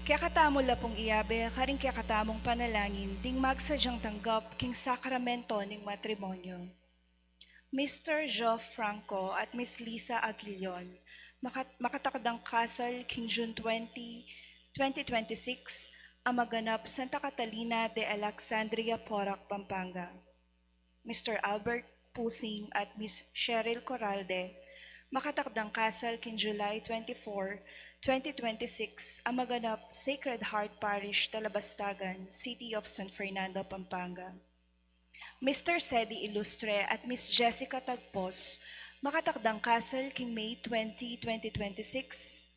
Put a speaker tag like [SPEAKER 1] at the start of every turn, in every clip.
[SPEAKER 1] Kaya katamo la pong iyabe, karing kaya katamong panalangin, ding magsadyang tanggap king sakramento ning matrimonyo. Mr. Geoff Franco at Miss Lisa Aguilion, makatakdang kasal king June 20, 2026, ang maganap Santa Catalina de Alexandria, Porac, Pampanga. Mr. Albert Pusing at Miss Cheryl Corralde, makatakdang kasal king July 24, 2026, ang maganap Sacred Heart Parish, Talabastagan, City of San Fernando, Pampanga. Mr. Sedi Ilustre at Miss Jessica Tagpos, makatakdang kasal king May 20, 2026,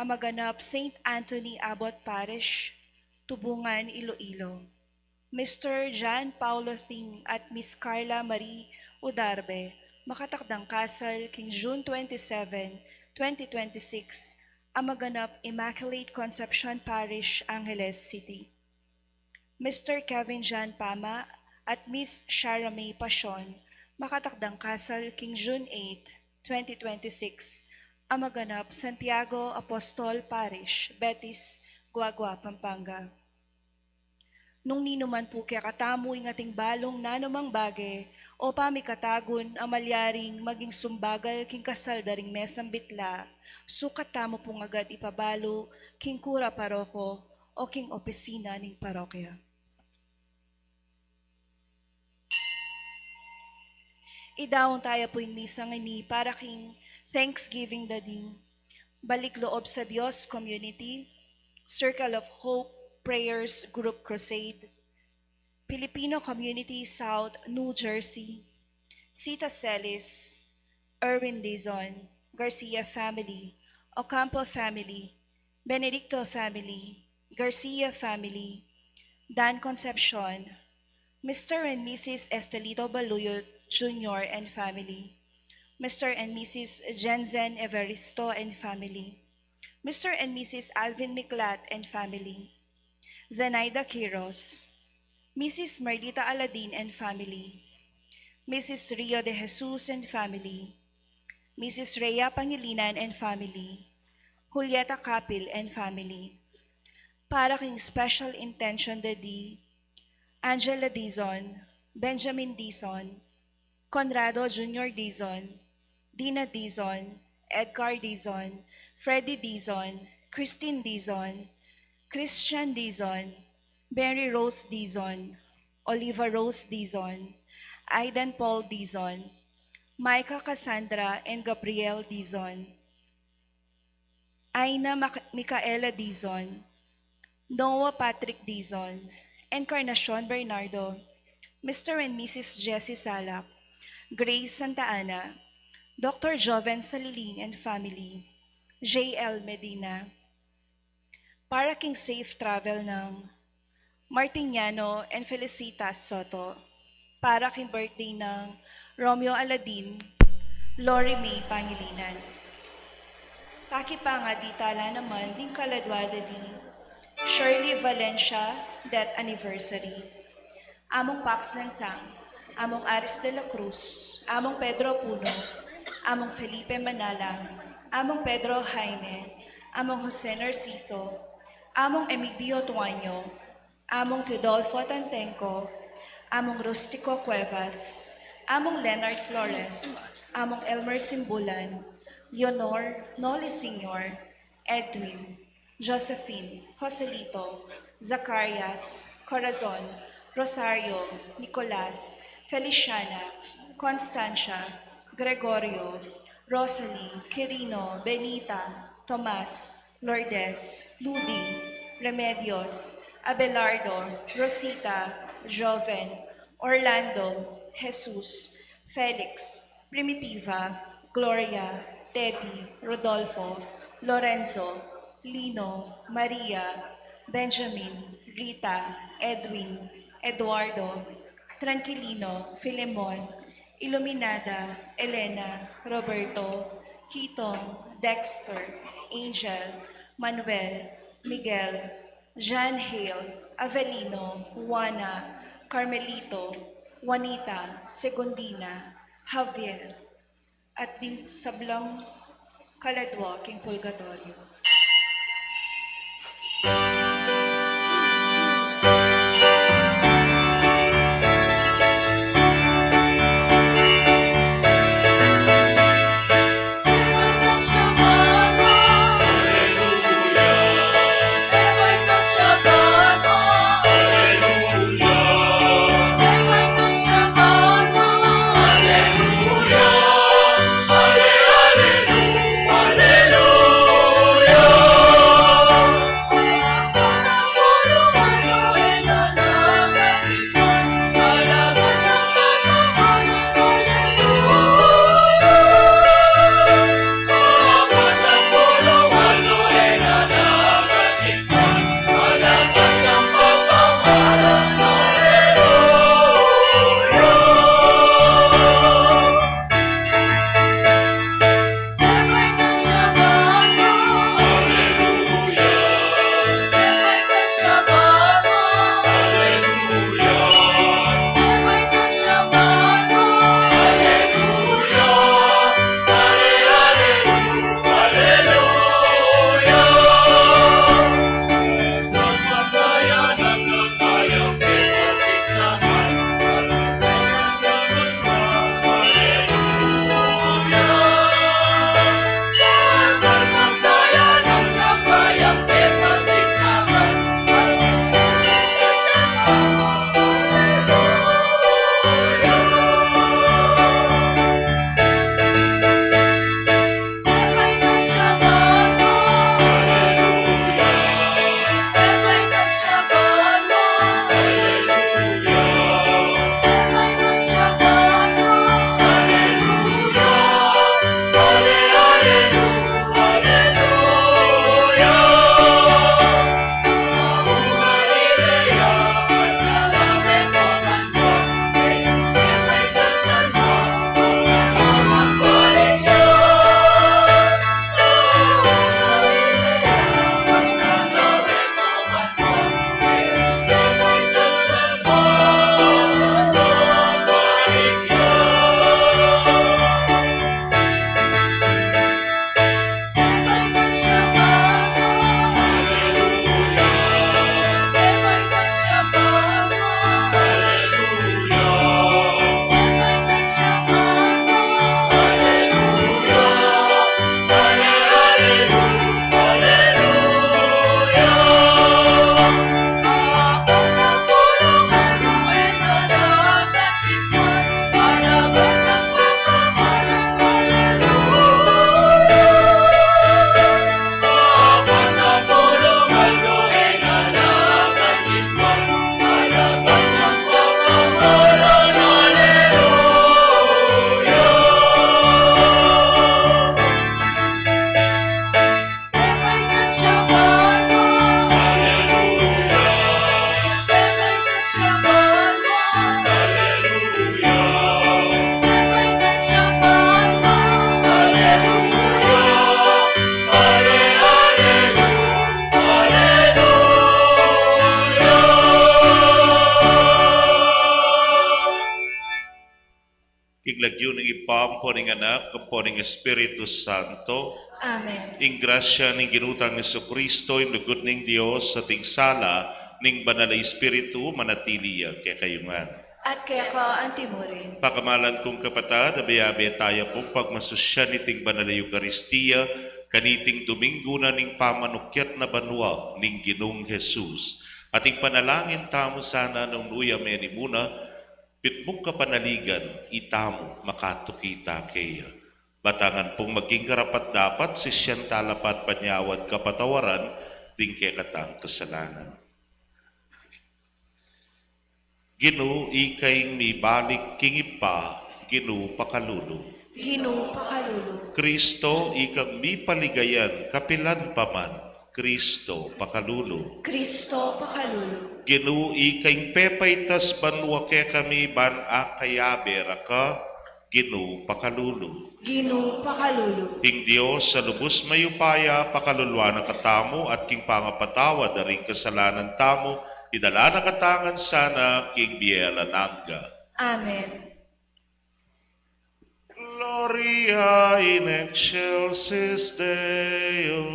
[SPEAKER 1] ang maganap St. Anthony Abbot Parish, Tubungan, Iloilo. Mr. John Paulo Thing at Miss Carla Marie Udarbe, makatakdang kasal king June 27, 2026, ang maganap Immaculate Conception Parish, Angeles City. Mr. Kevin John Pama at Miss Shara May Pasyon, makatakdang kasal king June 8, 2026, ang maganap Santiago Apostol Parish, Betis, Guagua, Pampanga. Nung ninuman po kaya katamo ing ating balong nanumang bage, o pamikatagon ang malyaring maging sumbagal king kasal daring mesang bitla, sukat tamo pong agad ipabalo king kura paroko o king opisina ning parokya. Idawon tayo po yung misang ini para king Thanksgiving dading. Balik loob sa Diyos Community, Circle of Hope, Prayers Group Crusade, Filipino Community South, New Jersey, Sita Celis, Erwin Dizon, Garcia Family, Ocampo Family, Benedicto Family, Garcia Family, Dan Concepcion, Mr. and Mrs. Estelito Baluyot Jr. and family, Mr. and Mrs. Jensen Evaristo and family, Mr. and Mrs. Alvin Miklat and family, Zenaida Quiros, Mrs. Marlita Aladin and family, Mrs. Rio de Jesus and family, Mrs. Rhea Pangilinan and family, Julieta Capil and family. Para king special intention daddy, Angela Dizon, Benjamin Dizon, Conrado Jr. Dizon, Dina Dizon, Edgar Dizon, Freddy Dizon, Christine Dizon, Christian Dizon, Mary Rose Dizon, Oliva Rose Dizon, Aidan Paul Dizon, Micah Cassandra and Gabriel Dizon, Aina Micaela Dizon, Noah Patrick Dizon, Encarnacion Bernardo, Mr. and Mrs. Jessie Salak, Grace Santa Ana, Dr. Joven Saliling and family, J.L. Medina. Para king safe travel ng Martiniano and Felicitas Soto. Para king birthday ng Romeo Aladin, Lori May Pangilinan. Taki pa nga di tala naman ding kaladwada di Shirley Valencia, death anniversary. Among Pax Lansang, among Aris de la Cruz, among Pedro Puno, among Felipe Manalang, among Pedro Jaime, among Jose Narciso, among Emigdio Tuaño, among Teodolfo Tantenco, among Rustico Cuevas, among Leonard Flores, among Elmer Simbulan, Leonor Noli Sr., Edwin, Josephine, Joselito, Zacarias, Corazon, Rosario, Nicolas, Feliciana, Constancia, Gregorio, Rosalie, Quirino, Benita, Tomas, Lourdes, Ludi, Remedios, Abelardo, Rosita, Joven, Orlando, Jesus, Felix, Primitiva, Gloria, Teddy, Rodolfo, Lorenzo, Lino, Maria, Benjamin, Rita, Edwin, Eduardo, Tranquilino, Filemon, Iluminada, Elena, Roberto, Kitong, Dexter, Angel, Manuel, Miguel, Jean Hale, Avelino, Juana, Carmelito, Juanita, Segundina, Javier, at din sablang kaladwa king purgatorio.
[SPEAKER 2] Kiglagyo ng ipampo ng anak, kampo ng Espiritu Santo,
[SPEAKER 1] Amen.
[SPEAKER 2] ing grasya ng ginutang Jesucristo, ing lugod ng Diyos sa ting sala, ning banal na Espiritu, manatiliya kay kayungan.
[SPEAKER 1] At kaya ka antimurin.
[SPEAKER 2] Pakamalan kong kapatad, abayabe tayo po pagmasusya niting banal na Eucharistia, kaniting Domingo na ning pamanukyat na banwa ning Ginong Jesus. Ating panalangin tamo sana nung luyame ni muna, pitmong kapanaligan, itamo makatukita kaya. Batangan pong maging karapat dapat si siyang talapat panyawad kapatawaran, ding kaya katang kasalanan. Ginu ikay mi balik kingipa, ginu pakalulu.
[SPEAKER 1] Ginu pakalulu.
[SPEAKER 2] Kristo ikang mi paligayan, kapilan paman, Kristo pakalulu.
[SPEAKER 1] Kristo pakalulu.
[SPEAKER 2] Ginu ikay pepaitas banwa ke kami ban akayabe raka, ginu pakalulu.
[SPEAKER 1] Ginu pakalulu.
[SPEAKER 2] King Diyos sa lubos mayupaya, pakalulwa ng katamo at king pangapatawa na ring kasalanan tamo, idala na katangan sana king Biela Nangga.
[SPEAKER 1] Amen.
[SPEAKER 2] Gloria in excelsis Deo.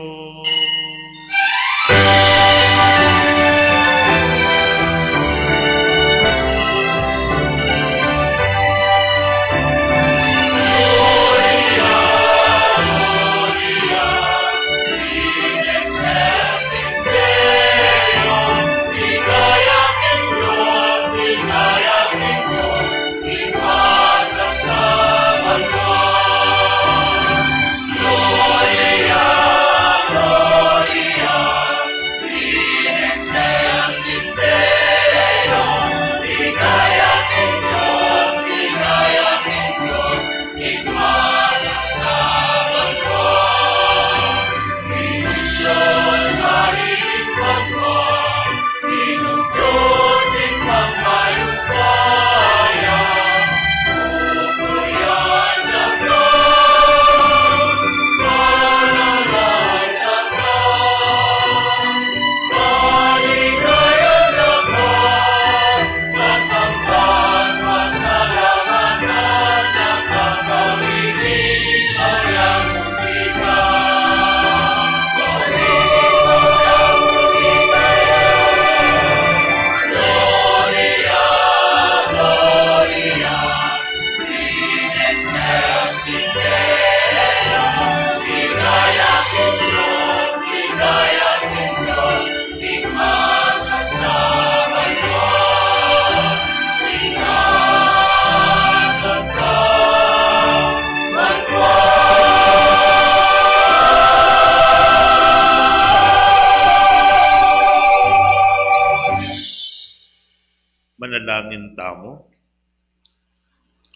[SPEAKER 2] amo.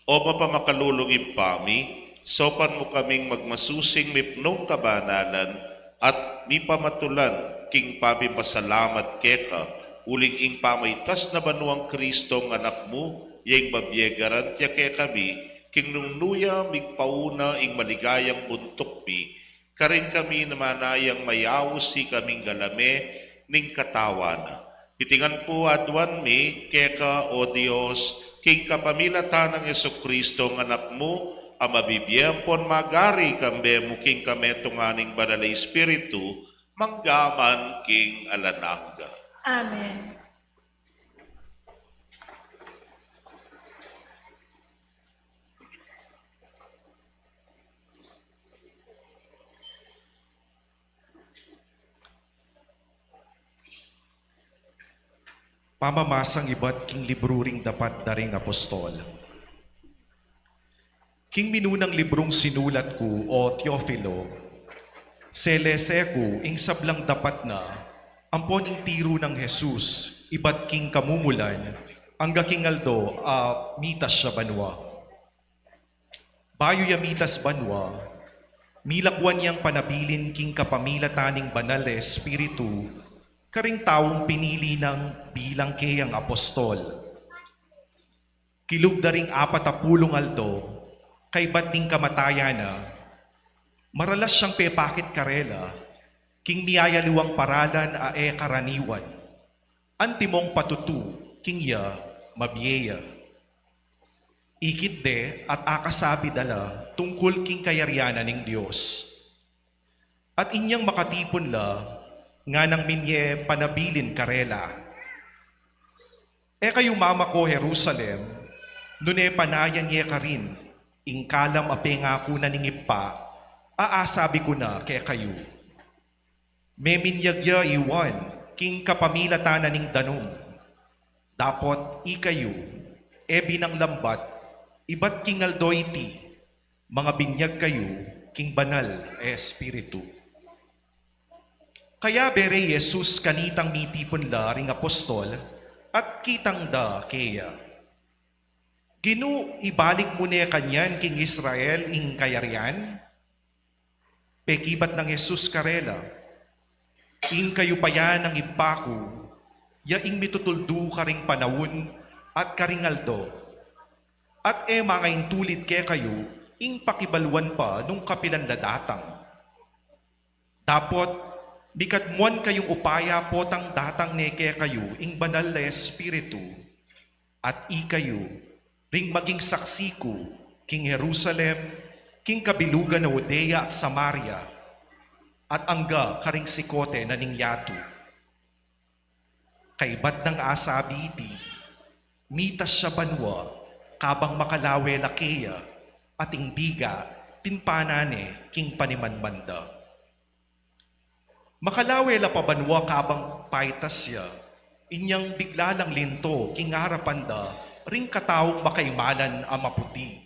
[SPEAKER 2] O mapamakalulong impami, sopan mo kaming magmasusing mipnong kabanalan at mipamatulan king pamipasalamat keka, uling ing pamaitas na banuang Kristong anak mo, yang mabyegaran tiya ke kami, king nungnuya migpauna ing maligayang buntukpi, karin kami namanayang mayawos si kaming galame ning katawana. Itingan po adwan mi, keka o Diyos, king kapamilatan ng Jesucristo ng anak mo, ang mabibiyempon magari kambe mo king kametunganing banal Espiritu, manggaman king alanangga.
[SPEAKER 1] Amen.
[SPEAKER 3] Pamamasang iba't king libruring dapat daring apostol. King minunang librong sinulat ko o Teofilo, selese ko ing sablang dapat na, ampon ing tiro ng Jesus, iba't king kamumulan, ang gaking aldo mitas siya banwa. Bayo ya mitas banwa, milakwan yang panabilin king kapamilataning banal na espiritu, karing taong pinili ng bilang kayang apostol. Kilog daring 40 aldo, kay ba't ding kamataya na, maralas siyang pepakit karela, king miyayaluwang paralan karaniwan, antimong patutu, king ya mabiyeya. Ikit de at akasabi dala tungkol king kayaryanan ng Diyos. At inyang makatipon la, nga nang minye panabilin karela. Kayo mama ko Jerusalem, nune panayan ye ka rin, ingkalam ape nga ko naningip pa, aasabi ko na kaya kayo. Meminyagya iwan, king kapamilatanan ning danong. Dapot ikayo, binang lambat, iba't king aldoyti, mga binyag kayo, king banal espiritu. Kaya bere Jesus kanitang mitipon la ring apostol at kitang da kaya. Ginu ibalik mo ne kanyan king Israel ing kayaryan? Pekibat ng Jesus karela. Ing kayo pa yan ang ipako, ya ing mitutuldu karing panawon at karingaldo. At mga intulit ke kayo, ing pakibalwan pa nung kapilan ladatang. Dapot, bikat muan kayong upaya potang datang neke kayo ing banal na espiritu at ikayo ring maging saksi ko king Jerusalem, king kabilugan na Judea at Samaria at angga karing sikote na ningyatu. Kaibat ng asabi iti, mitas siya banwa kabang makalawe lakeya at ingbiga pinpanane king panimanmanda. Makalawe la pabanwa kabang paitas siya, inyang biglalang linto, king harapanda, ring kataong makaimalan ang maputi.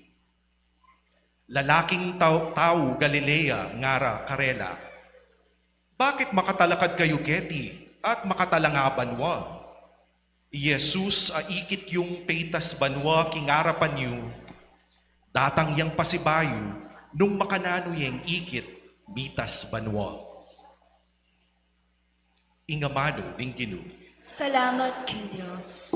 [SPEAKER 3] Lalaking tao Galilea, ngara, karela. Bakit makatalakad kayo keti at makatalanga banwa? Jesus ikit yung peitas banwa king harapan niyo, datang yang pasibayo, nung makanano yung ikit, mitas banwa. Ingamado ng Ginoo.
[SPEAKER 1] Salamat kay Diyos.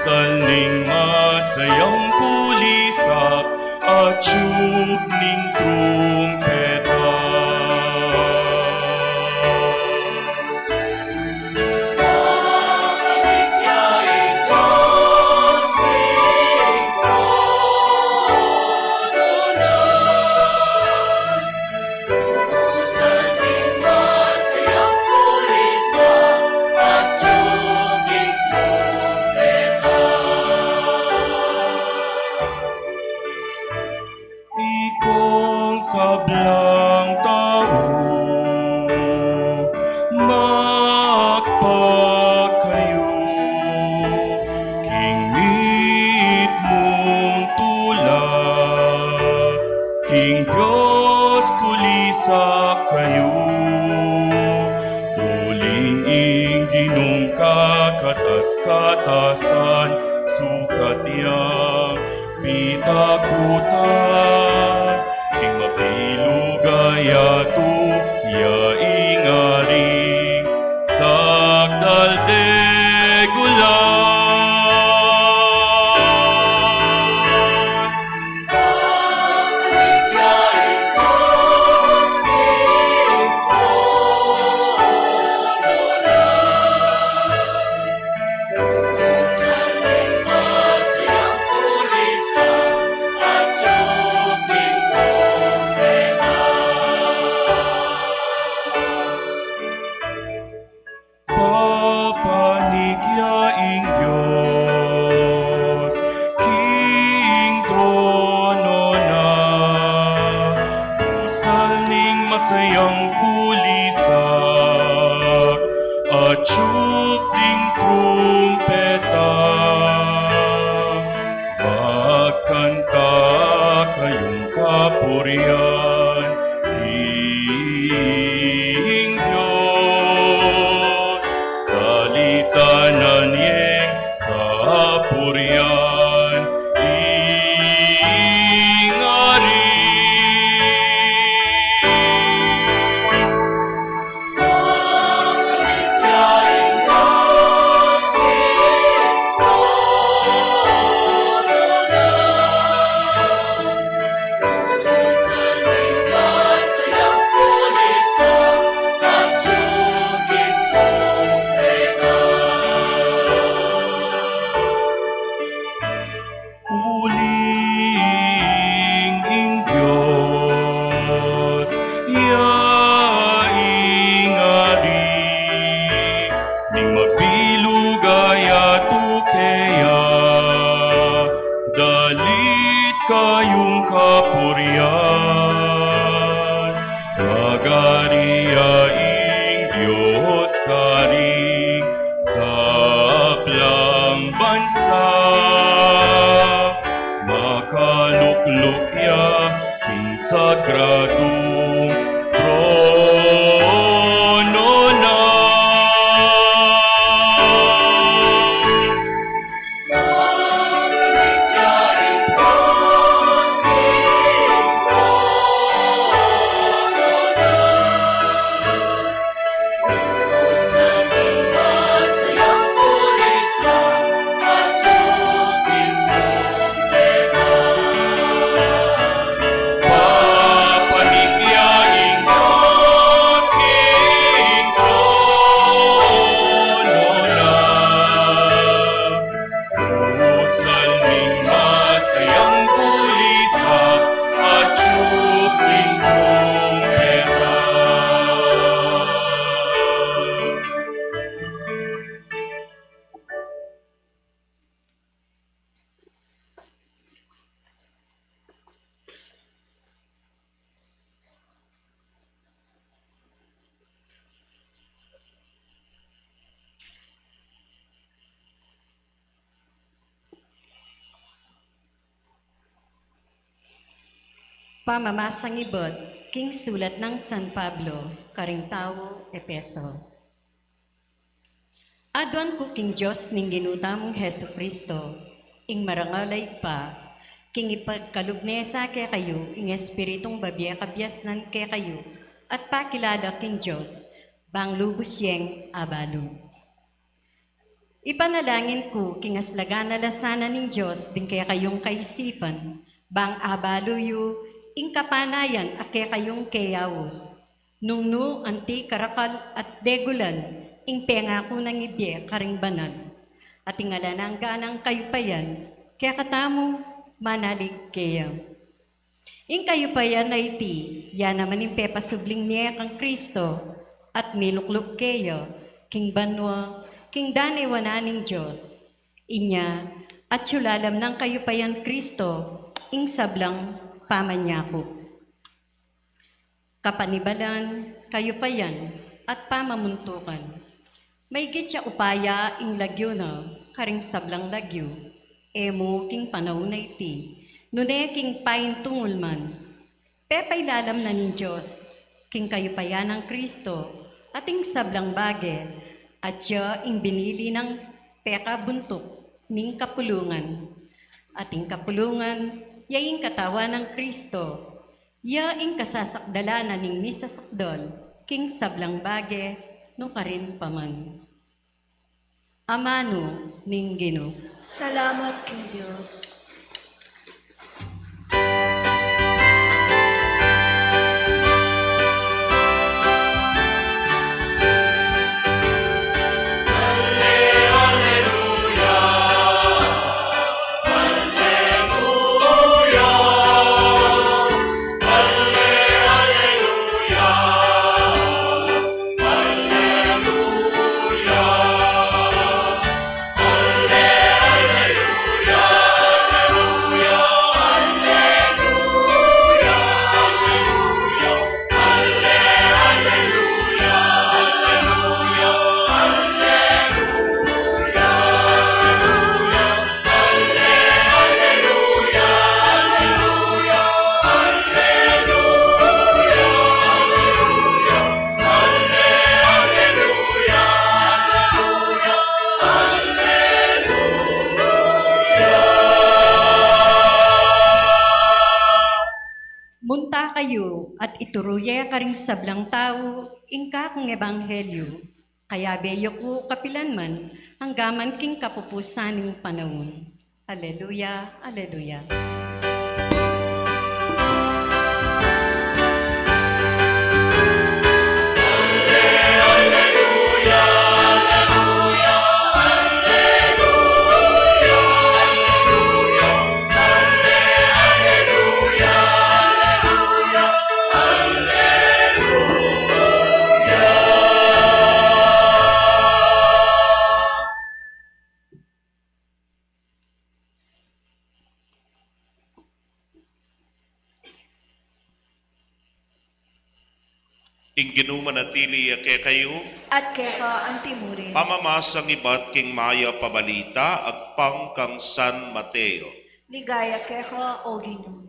[SPEAKER 4] Saling masayang kulisak at tiyog ning trumpeta. Pagkaligyaing Diyos ning trono batas katasan, sukat niyang pitakutan. King mapilugaya tu yaingaring sakdal degulan. Papanikyaing Diyos, King trono na, pusal ning masayang kulisak, at ding trumpeta. Magkanta kayong kapurian, King Diyos, kalitanan niyeng kapurian, ingari. Uling ing Diyos, yaingari, ning mabilugaya tukeya, dalit kayong kapurian, magariyaing Diyos karing saplang bansa. Makaluklukya king sagradong trono na. Papanikyaing Diyos, King trono na, pusal ning masayang kulisak, at ding trumpeta.
[SPEAKER 5] Pamamasang ibot, King Sulat ng San Pablo, Karingtawo, Epeso. Adwan ko King Diyos ning ginutamong Heso Kristo, ing marangalay pa, king ipagkalugnesa kay kayo, ing espiritong babiya kabyasnan kay kayo, at pakilada King Diyos, bang lubos yeng abalo. Ipanalangin ko, king aslagan na lasana ning Diyos, din kaya kayong kaisipan, bang abalo yu, ing kapanayan ake kayong kayawos. Nungno anti karakal at degulan, ing pengako ng ibye karing banal. At ingala ng ganang kayupayan, kaya katamo manalig kaya. Ing kayupayan na iti, yan naman ing pepasubling niya kang Kristo, at milukluk kayo, king banwa, king danaywanan ng Diyos. Inya, at sulalam ng kayupayan Kristo, ing sablang pamanyako. Kapanibalan, kayupayan, at pamamuntukan. May gitya upaya ing lagyo na, karing sablang lagyo, emo king panahon na iti, nune king pain tungul man. Pepailalam na ni Diyos, king kayupayan ng Kristo, ating sablang bage, at siya ing binili ng peka buntok ning kapulungan. Ating kapulungan, yaing katawa ng Kristo, yaing kasasakdalanan ning misasakdol, king sablang bage, no karin paman. Amano ning Ginoo.
[SPEAKER 1] Salamat kay Diyos.
[SPEAKER 5] Munta kayo at ituruya ka ring sablang tao, ingka kong ebanghelyo. Kaya beyo ko kapilanman, hanggaman king kapupusaning panahon. Aleluya, aleluya.
[SPEAKER 2] Ing ginumanatili ake kayo,
[SPEAKER 1] At kaya ang timurin.
[SPEAKER 2] pamamasang ibat king maya pabalita, agpang kang San Mateo.
[SPEAKER 1] Ligaya kaya o Ginoo.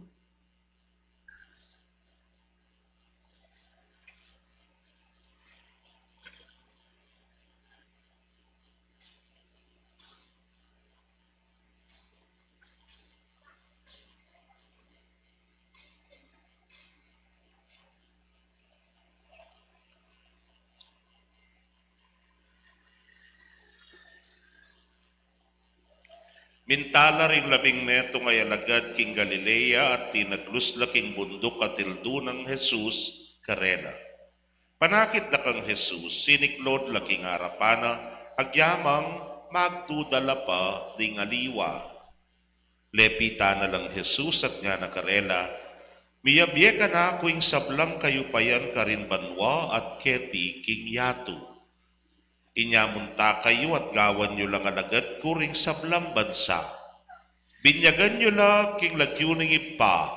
[SPEAKER 2] Mintala ring labing neto ngay alagad king Galilea at tinaglusla king bundok at tildo ng Jesus karena. Panakit na kang Jesus, siniklod laking arapana, agyamang magtudala pa ding aliwa. Lepita na lang Jesus at nga nakarela, miyabye ka na ako ing sablang kayo payan karin banwa at keti king yatu. Inyamunta kayo at gawan nyo lang alagad kuring sablang bansa. Binyagan nyo lang king lagyo ning ipa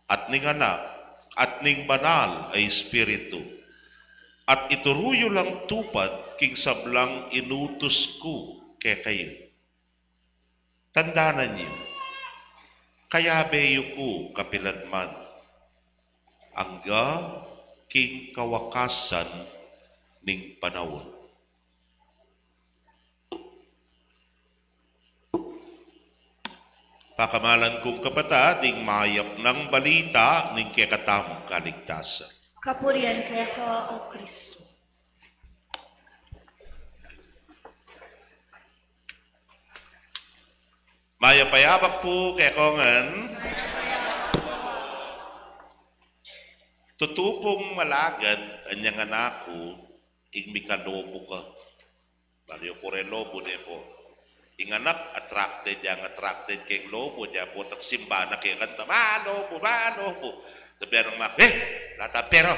[SPEAKER 2] at ning anak at ning banal ay espiritu. At ituruyo lang tupad king sablang inutos ko kay kayo. Tandaanan niyo, kaya beyo ko kapilanman, angga king kawakasan ning panahon. Pakamalan kong kapatid, ding mayap ng balita ning kekatamong kaligtasan.
[SPEAKER 1] Kapurian kaya ka o Kristo.
[SPEAKER 2] Mayapayabak po kay kongan. Tutupong malagad anyang anak ko, ing mikalobo ka. Mario Lobo ne po. Ing anak attracted kay lobo niya po, tagsimba na kay kanta, malobo. Sabi ng mak, lata pero,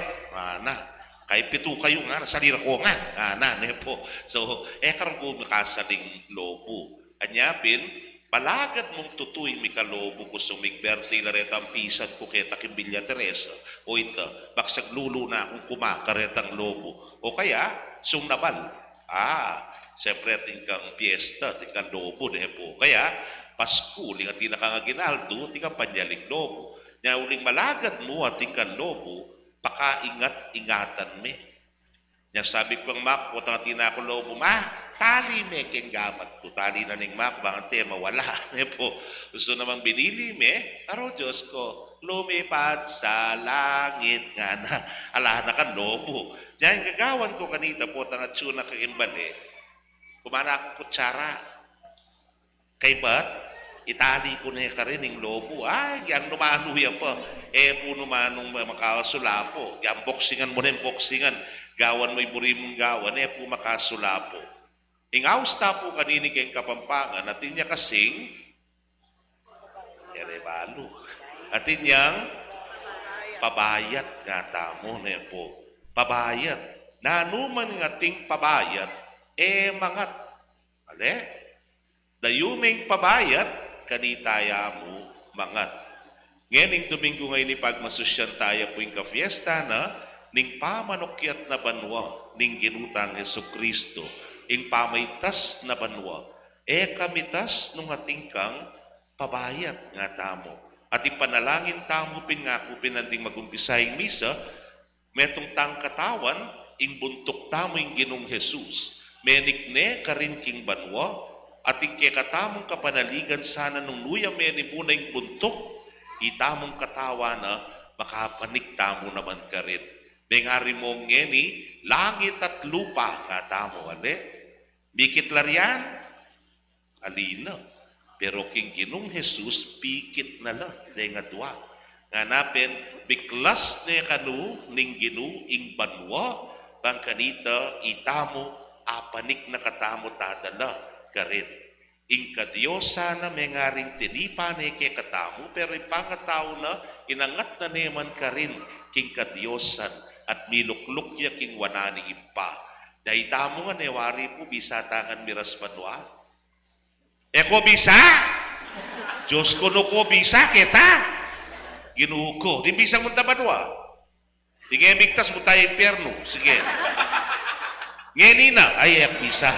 [SPEAKER 2] kay pito kayo nga, salira ko nga, ne po. So, kargo makasaling lobo. Anyapin, palagad mong tutuy mikalobo ko sumigberte laretang pisan ko keta Kimbilya Teresa, o ita, baksaglulo na akong kumakaretang lobo. O kaya, nabal, siyempre tingkang piyesta, tingkang lobo ne po. Kaya, Pasko, linga tinakang aginaldo, tingkang panyaling lobo. Nya uling malagad mo at tingkang lobo, pakaingat-ingatan me. Nya sabi ko ang mak, kung tinakang lobo, tali me ken gamat ko, tali na ning mak, bang tema wala. Po. Gusto namang binili me, aro Diyos ko, lumipad sa langit nga na, ala na kan lobo. Diyan gagawan ko kanita po, tangat tsuna kagimbali, kumana akong kutsara. Kay ba't, itali ko na ka rin ng lobo. Ay, yan numanuya pa. Po numanong makasulapo. Yan boksingan mo na yung boksingan. Gawan mo'y buri mong gawan, po makasulapo. Ingaws ta po kanini kayong kapampangan, atin niya kasing, balo. Atin niyang pabayat nga tamo na po. Pabayat. Nanuman nga ting pabayat, mangat. Ale? Dayuming pabayat, kanitaya mo mangat. Ngayon, Domingo ngayon ni pagmasusyan tayo po yung kafiesta na ning pamanukyat na banwa ning ginutang Jesucristo, ing pamaytas na banwa, kamitas nung ating kang pabayat nga tamo. At ipanalangin tamo pinngako pinanding magumpisay misa, metong tang katawan, ing buntok tamo ing Ginong Jesus, menikne karin king banwa, at ikekatamong kapanaligan sana nung luya meni muna ing buntok, itamong katawa na makapanik tamo naman ka rin. Bengari mong ngeni, langit at lupa nga tamo, ale? Bikit larian, alina. Pero king Ginong Jesus, pikit na lang, nga duwa. Nga napin, biklas na kanu, ning Ginu, ing banwa, bang kanita, itamo, apanik na katamo tadala, karin. Ing kadyosa na may ngaring tinipa na katamo, pero ipakatao na, inangat na naman karin, king kadyosan, at miluklukya king wanani ipa. Dahil tamo nga newari po, bisa tangan miras banwa. Ko bisa? Diyos ko no ko bisa kita. Ginuho ko. Di bisa mo banwa. Di kaya bigtas mo tayo impyerno. Sige. Ngayon na, ay bisa.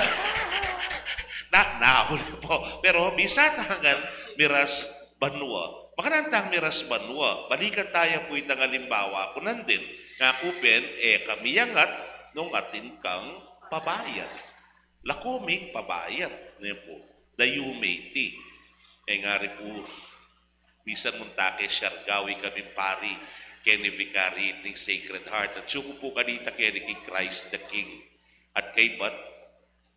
[SPEAKER 2] Naknahol po. Pero bisa tangan miras banwa. Makanantang miras banwa. Balikan tayo po itang halimbawa. Kung nandin, nakupen, kamiyangat, nung atin kang pabayat. Lakuming pabayat. Ngayon po, dayumiti. Nga rin po, bisan muntake siyargawi kami pari, keni Vicary ng Sacred Heart. At suko po kanita keni king Christ the King. At kay bat,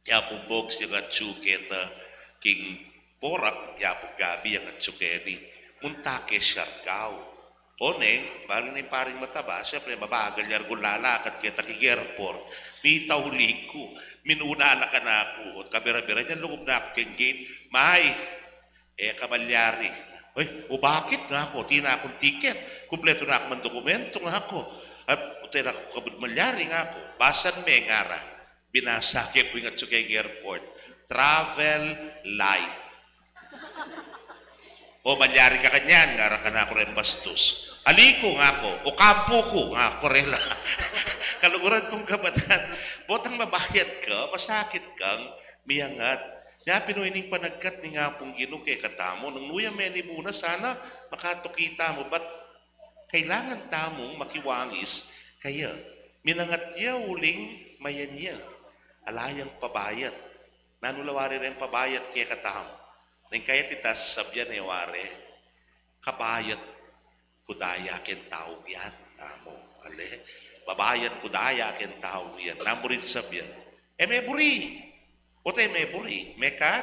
[SPEAKER 2] yapong bogs yung at suketa, king Porak, yapong gabi yung at sukeni. Muntake siyargaw. O neng, parang na paring mataba, siyempre mabagal yung lalakad kita kay airport. Mitaw liku, minuna na ka na ako. At kabira-bira niyan, lugub na ako keng gate. May, kamalyari. Uy, bakit nga ako? Tina akong tiket. Kumpleto na ako ng dokumento nga ako. At tina ako kamalyari nga ako. Basan me nga ra. Binasakit ko yung at kay airport. Travel light. O malyari ka kanyan, nga ra ka na ako rin bastos. Aliko nga ako, o kampo ko nga ako rin lang. Kaluguran kong kabatan, botang mabayad ka, masakit kang miyangat. Kaya pinuining panagkat ni nga pong Ginoo kay katamo, nung nuya meni muna, sana makatukita mo, ba't kailangan tamong makiwangis, kaya minangat niya uling mayan niya, alayang pabayat. Nanulawari rin pabayat kay katamo. Nang kaya titas sabyan ni ware, kabayat kudaya ken tao yan. Tamo, ale. Babayat kudaya ken tao yan. Namurin sabyan. May buri. O tayo may buri. Mekat,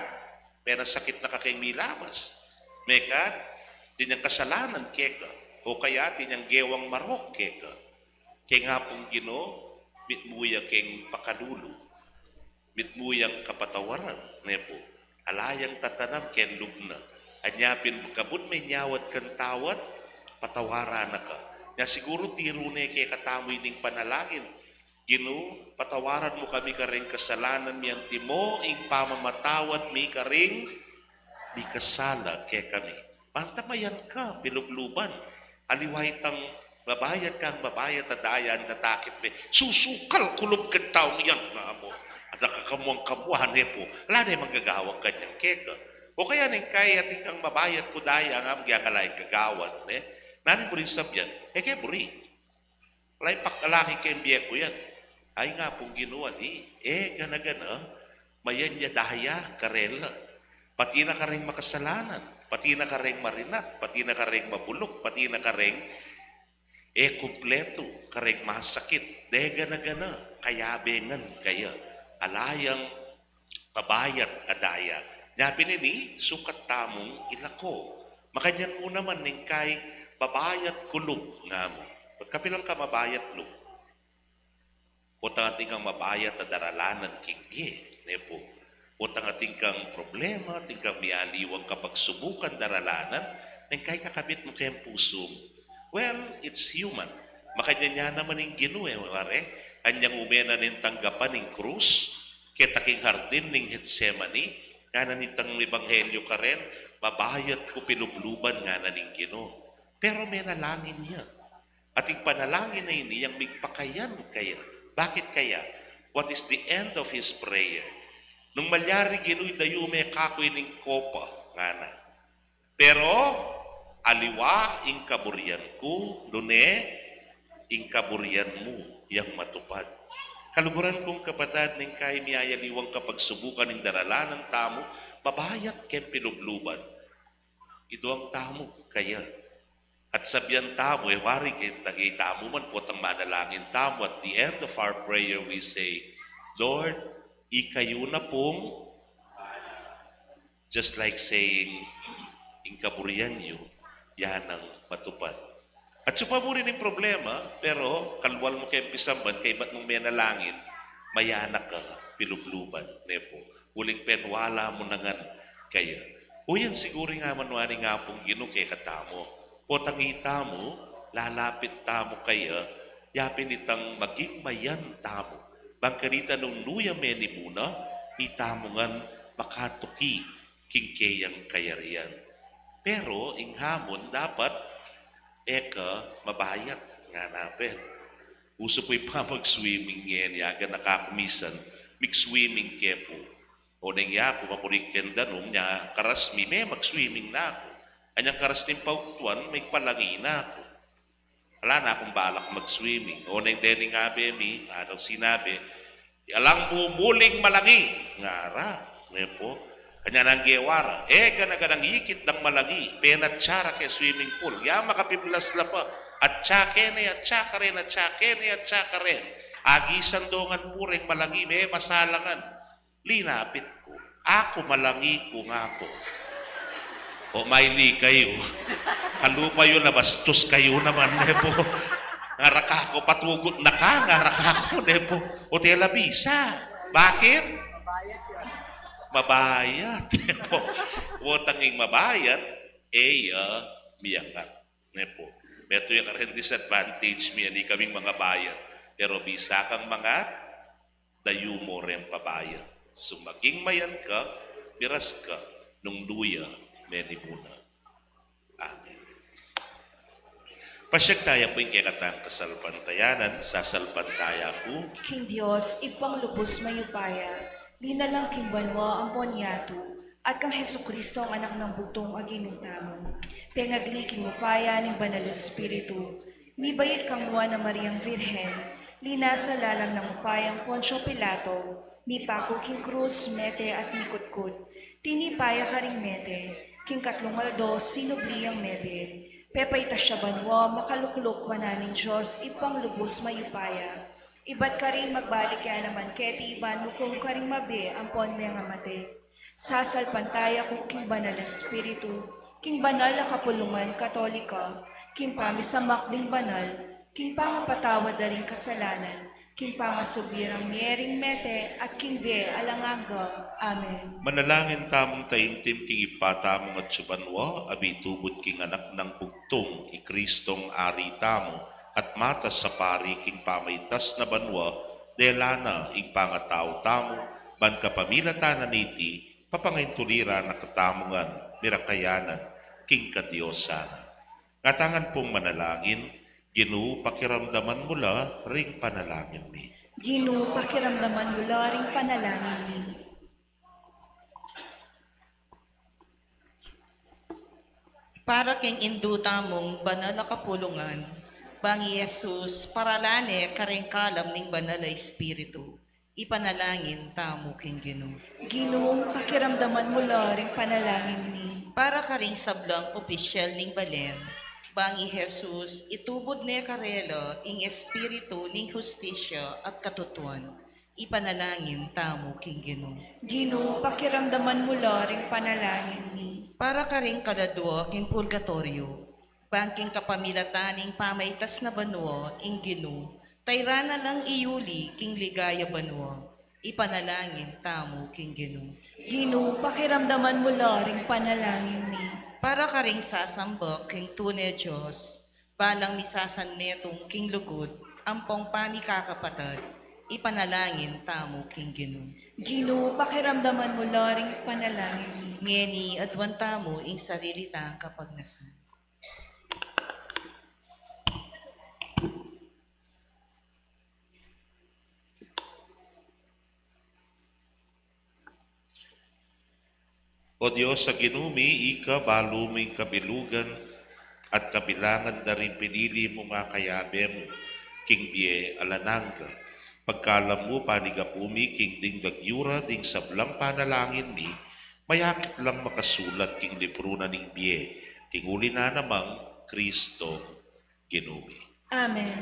[SPEAKER 2] may nasakit na kakay milamas. Mekat, tinyang kasalanan keka. O kaya tinyang gewang marok keka. Kaya nga pong Ginoo, mitmuya keng pakadulo. Mitmuyang kapatawaran. Nepo. Alayang tatanam ken lubna. Anyapin kabun may nyawat kan tawat, patawaran na ka. Na siguro tiro na kay katamoy ning panalangin. Ginoo, patawaran mo kami karing kasalanan miyang timo, ing pamamatawad mi karing mi kasala kay kami. Pantamayan ka, pilugluban. Aliway tang babayat kang babayat adayan natakit mi. Susukal kulog ka taong yan nga mo. Nakakamuang kabuhan po, wala na yung magagawang kanyang keka. O kaya nang kaya tikang mabayat ko daya nga magyakalay kagawan. Nanin mo rin sabyan, kaya buri. Wala yung pakalaki kayong biye ko yan. Ay nga pong ginuan, gana-gana, mayan niya dahaya, karela. Pati na kareng makasalanan, pati na kareng marinat, pati na kareng mabulok, pati na kareng kumpleto, kareng masakit. Dega na gana, kayabengan kaya. Alayang pabayat adaya. Nya pinini, sukat tamong ilako. Makanyan mo naman ning kay babayat kulog nga mo. Pagkapilang ka mabayat log. Utang ating kang mabayat na daralanan king nepo. Utang ating kang problema, ating kang mialiwang kapag subukan daralanan, nang kay kakabit mo kayang puso mo. Well, it's human. Makanya niya naman yung ginuwe, ware. Anyang umena nin tanggapan ng krus, kitaking hardin ng Getsemani, nga na nitang ebanghelyo ka rin, mabayat ko pinubluban nga na ning gino. Pero may nalangin niya. At yung panalangin na ini, yung migpakayan kaya. Bakit kaya? What is the end of his prayer? Nung malyari ginuy dayume kakoy ning kopa, nga na. Pero, aliwa ing kaburian ko, lune, ing kaburian mo, yang matupad. Kaluguran kong kapatad ning kay miyayaliwang kapag subukan ng daralan ng tamo, mabayat ken pinubluban. Ito ang tamo kaya. At sabihan tamo, wari kay tamo man po tang manalangin tamo. At the end of our prayer, we say, Lord, ikayo na pong, just like saying, ing kaburian nyo, yan ang matupad. At supa mo rin yung problema, pero kalwal mo kayong pisamban, kay ba't mong may nalangin, mayanak ka, pilubluban, nepo. Huling penwala mo na nga kaya. O yan siguro nga manwani nga pong gino kay katamo. O tangita mo, lalapit tamo kaya, yapin itang maging mayan tamo. Bangkarita nung luya meni muna, itamongan makatuki kingkayang kayarian. Pero, ing hamon, dapat mabayat nga napin. Uso po'y pa mag-swimming yan, yaga nakakumisan, mig-swimming kepo. O nang yako, mapurik kendanong niya, karasmi, may mag-swimming na ako. Anyang karas ng pauktuan, may palangi na ako. Wala na akong balak mag-swimming. O nang dening abe mi, anong sinabi, alang mo muling malangi. Ngara, nepo. Kanya nang gewara. Ganaganang ikit ng malangi. Penatsara kay swimming pool. Ya makapiplas la pa. At tsake na, at tsaka rin, at tsake na, at tsaka rin. Agisan dongan puring malangi, may masalangan. Linapit ko. Ako malangi ko nga ako. O maili kayo. Kalupa yun na bastos kayo naman, nepo. Ngaraka ko, patugot na ka, ngaraka ko, nepo. O tela bisa. Bakit? Mabayat. Nepo. Wotanging mabayat, miyangat. Nepo. Meto yung karin disadvantage mi, hindi kaming mga bayat. Pero bisa kang mga dayu mo rin pabayat. So maging mayan ka, miras ka, nung luya, meni muna. Amen. Pasyag tayo po yung kikatang kasalpantayanan, sasalpantaya ko.
[SPEAKER 1] King Diyos, ipang lubos mayupaya, di na lang king banwa ang ponyato, at kang Heso Kristo ang anak ng bugtong aginutamo. Pengagli king upaya ng banal espiritu, mibayit kang luwa na Mariang Virhen, lina sa lalang ng upayang Poncio Pilato, mipako king krus, mete at mikutkut, tinipaya ka ring mete, king katlong aldo, sinubliyang mebel, pepay tasya banwa, makaluklok mananing Diyos, ipang lubos mayupaya, iba't ka rin magbalik kaya naman keti iban kung ka rin mabi ang pon mga mate. Sasalpantaya ko king banal na espiritu, king banal na kapulungan katolika, king pamisamak ding banal, king pangapatawad na rin kasalanan, king pangasubirang miering mete at king be alanganga. Amen.
[SPEAKER 2] Manalangin tamong taimtim king ipatamong at subanwa, abitubod king anak ng bugtong, ikristong ari tamo, at matas sa pari king pamaitas na banwa, delana ing pangatao tamo, ban kapamila tananiti, papangintulira na katamungan, mirakayanan, king kadiosan. Ngatangan pong manalangin, Ginu, pakiramdaman mula ring panalangin ni.
[SPEAKER 1] Ginu, pakiramdaman mula ring panalangin ni.
[SPEAKER 6] Para king induta mong banal na kapulungan, Bangi Yesus, paralane kareng kalam ning banal na espiritu. ipanalangin tamo king Ginoo.
[SPEAKER 1] Ginoo, pakiramdaman mo laring panalangin ni.
[SPEAKER 6] Para ka ring sablang opisyal ning balen, bangi Jesus, itubod ni karelo ing espiritu ning hustisya at katutuan, ipanalangin tamo king Ginoo.
[SPEAKER 1] Ginoo, pakiramdaman mo laring panalangin ni.
[SPEAKER 6] Para ka ring kadadwa king purgatorio, bangking kapamilataning pamaytas na banwa ing Ginoo, tayrana lang iyuli king ligaya banwa, ipanalangin tamo king Ginoo.
[SPEAKER 1] Ginoo, pakiramdaman mo laring panalangin ni.
[SPEAKER 6] Para ka ring sasamba king tunay Diyos, balang misasan netong king lugod, ampong pani kakapatad, ipanalangin tamo king Ginoo.
[SPEAKER 1] Ginoo, pakiramdaman mo laring panalangin ni.
[SPEAKER 6] Ngeni adwan tamo ing sarili tang kapagnasan.
[SPEAKER 2] O Diyos, sa ginumi, ika, baluming kabilugan, at kabilangan na rin pinili mo nga kayabe mo, king biye alananga. Pagkalam mo, panigapumi, king ding dagyura, ding sablang panalangin mi, mayakit lang makasulat king libro na ning biye, king uli na namang Kristo ginumi.
[SPEAKER 1] Amen.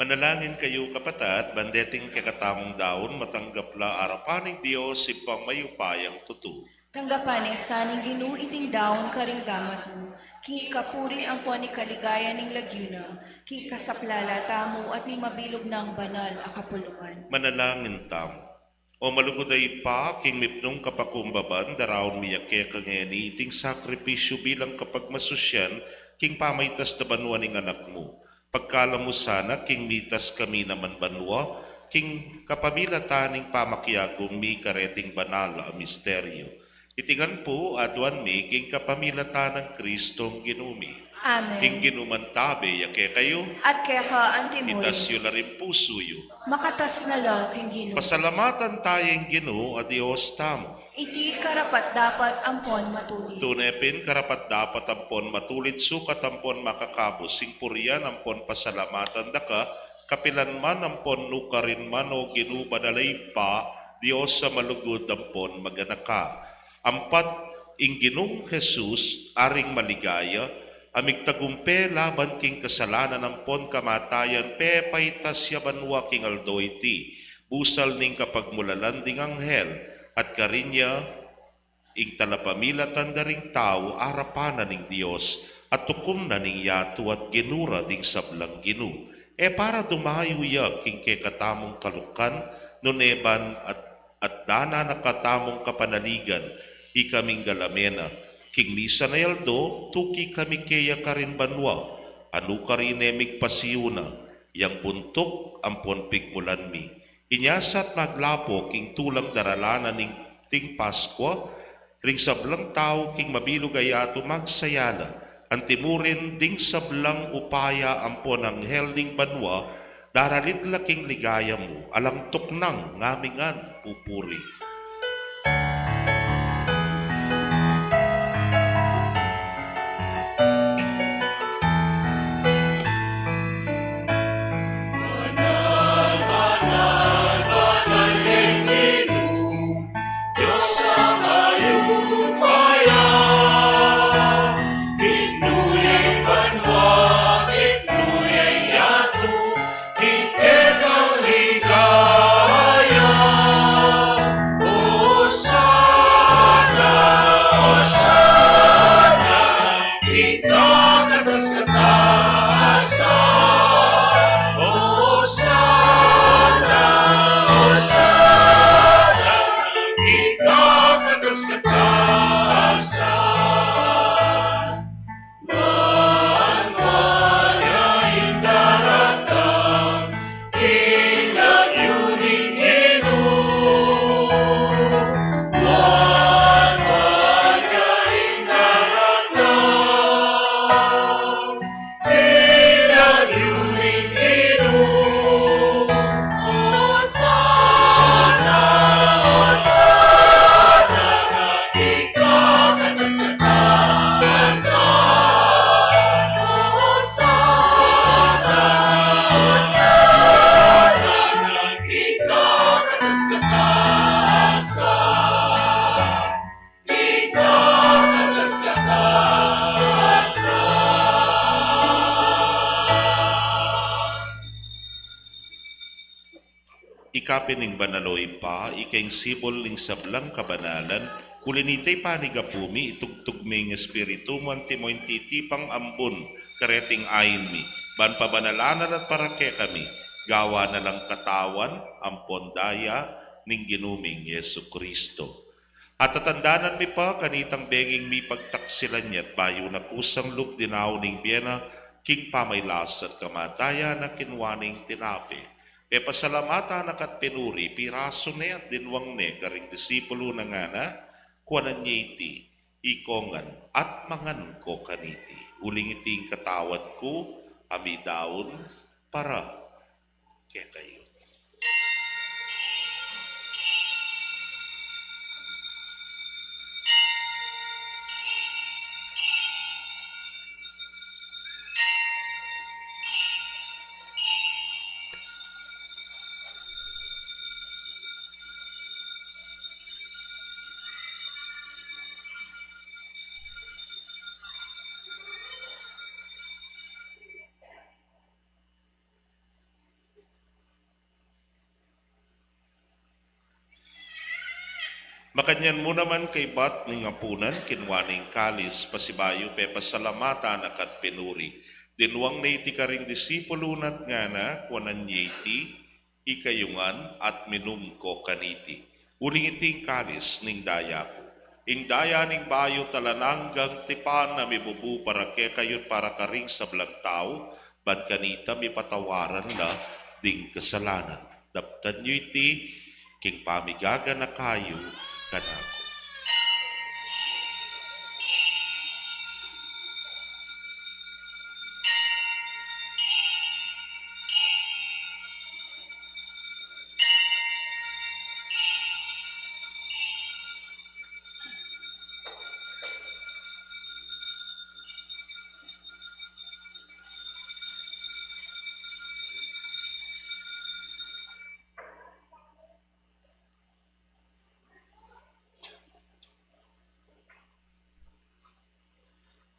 [SPEAKER 2] Manalangin kayo kapatad, bandeting kakatamong daon, matanggapla arapaning Diyos, ipang mayupayang tutu.
[SPEAKER 1] Tanggapan ni saning Ginoo iting daon karing damat mo, ki ikapuri ang puan ni kaligaya ning Laguna, ki ikasaplala tamo at ni mabilog ng banal a kapulungan.
[SPEAKER 2] Manalangin tam. O malugoday pa, king mipnong kapakumbaban, daraon miyake kangeni iting sakripisyo bilang kapagmasusyan, king pamaitas na banwa ning anak mo. Pagkala mo sana, king mitas kami naman banwa, king kapamilataning pamakyagong mi kareting banal a misteryo. Itingan po, adwan mi, king kapamilatan ng Kristong ginumi.
[SPEAKER 1] Amen.
[SPEAKER 2] King ginumantabe, yake kayo,
[SPEAKER 1] At kaya ka antimuri,
[SPEAKER 2] itasyo na rin pusuyo.
[SPEAKER 1] makatas na lang king Ginoo.
[SPEAKER 2] Pasalamatan tayong Ginoo a Dios tamo.
[SPEAKER 1] Iti karapat dapat ampon matuloy.
[SPEAKER 2] Tunepin karapat dapat ampon matulit sukat ampon makakabos sing purian ampon pasalamatan daka kapilan man ampon nukarin man o ginubanalay pa Dios sa malugod ampon maganaka. Ampat ing Ginong Jesus aring maligaya amig tagumpe laban king kasalanan ampon kamatayan pepaitas ya banwa king aldoyti busal ning kapagmulalan ding anghel at karinya ing talapamilatan daring tao arapanan ning Dios at tukom na ning yato at ginura ding sablang Ginu. E para dumayuya king kekatamong kalukan nuneban at dana nakatamong kapanaligan ikaming galamena king misa na yaldo tuki kami keya karin banwa anu karinemig pasiyuna yang buntok ampon pigmulan mi. Inyasat maglapo king tulang daralana ning ting Paskwa, ring sablang tao king mabilog ayato magsayala, antimurin ding sablang upaya ampon ang helding banwa, daralit laking ligaya mo, alang tuknang ngamingan pupuri. Ikapining banaloy pa, ikaing sibol ning sablang kabanalan, kulinitay panigapumi, itugtugming espiritu, mantimoy titipang ambon, kareting ayin mi, ban pabanalanan at parake kami, gawa na lang katawan, ampon daya, ning ginuming Yesu Kristo. At tatandanan mi pa, kanitang benging mi pagtaksilan niya, at bayo na kusang lub dinaw ning biyena, king pamaylas at kamataya na kinwaning tinapi. E pasalamatan nakat pinuri, piraso ne at dinwang ne, karing disipulo na nga na, kuwanan niya iti, ikongan, at mangan ko kaniti. Uling iting katawad ko, amidaon, para kaya kayo. Makanyan mo naman kay bat ng apunan, kinwaning kalis, pasibayo pe pasalamatan akat pinuri. Dinwang na iti ka ring disipulo nat nga na, kuanan iti, ikayungan at minum ko kaniti. Uling iting kalis ning daya ko. Ing daya ning bayo talananggang tipan na mibubu para ke kayot para karing sa blag tao, ban kanita mi patawaran na ding kasalanan. Daptan nyo iti, king pamigaga na kayo, kanako.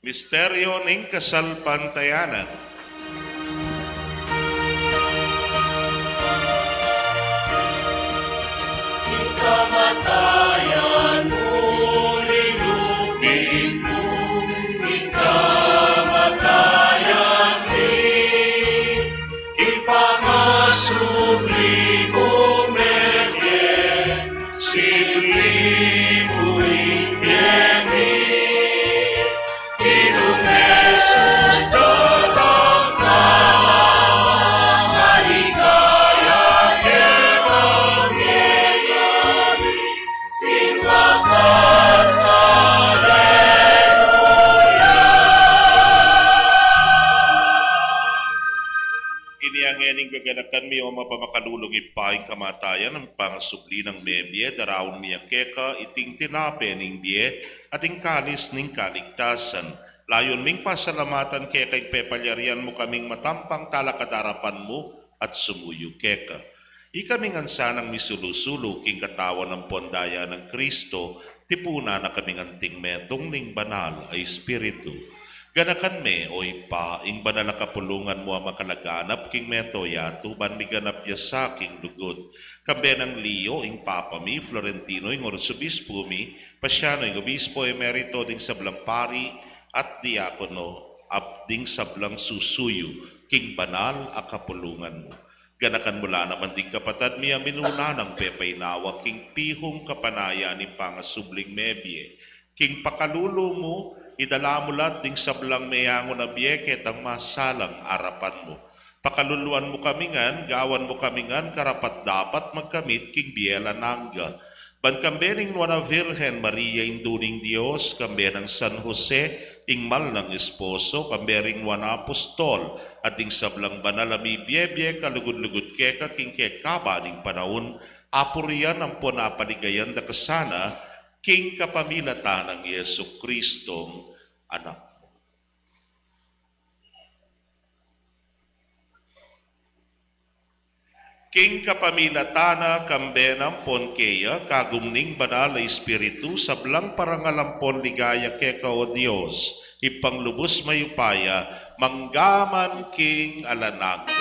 [SPEAKER 2] Misteryo ning kasalpantayanan.
[SPEAKER 4] Kamatayan mo, linupin mo, ikamatayan ni, ipangasubli mo, medye, sili mo, inyeni, Ginong Jesus, datang ka, maligaya, evangyayari, wakas,
[SPEAKER 2] Iniangening gaganakan mi o mapamakadulong ipaing kamatayan ng pangasubli ng mebye, daraon mi akeka, iting tinape ning biye, ating kalis ning kaligtasan. Layon ming pasalamatan kay kay pepalyarian mo kaming matampang talakadarapan mo at sumuyo keka. Ikaming ansanang misulusulo king katawan ng pondaya ng Kristo, tipuna na kaming anting metong ning banal ay Espiritu. Ganakan me, o ipa, ing banal na kapulungan mo ang makalaganap king meto yato, ban mi ganap ya sa king lugod. Kambe ng Leo, ing papa mi, Florentino, ing orsobispo mi, Pasyano, ing obispo emerito, ding sablang pari, at diakono, abding sablang susuyo, king banal a kapulungan mo. Ganakan mula naman ding kapatad mi aminuna ng pepay nawa, king pihong kapanaya ni pangasubling mebye, king pakalulo mo, idala mo lahat ding sablang mayango na biyeket ang masalang arapan mo. Pakaluluan mo kamingan, gawan mo kamingan, karapat dapat magkamit king biela nangga. Ban kambening nuana Virgen Maria induning Dios, kambe ng San Jose, ingmal ng esposo, kambering nuana apostol, at ing sablang banal ami biyebye, kalugod-lugod keka king kekaba ning panahon, apurian ang ponapaligayan da kasana, king kapamilata ng Yesu Kristong anak mo. King kapamilatana kambenam ponkeya, kagumning banal na Espiritu, sablang parangalampon ligaya keka o Diyos, ipanglubos mayupaya, manggaman king alanaga.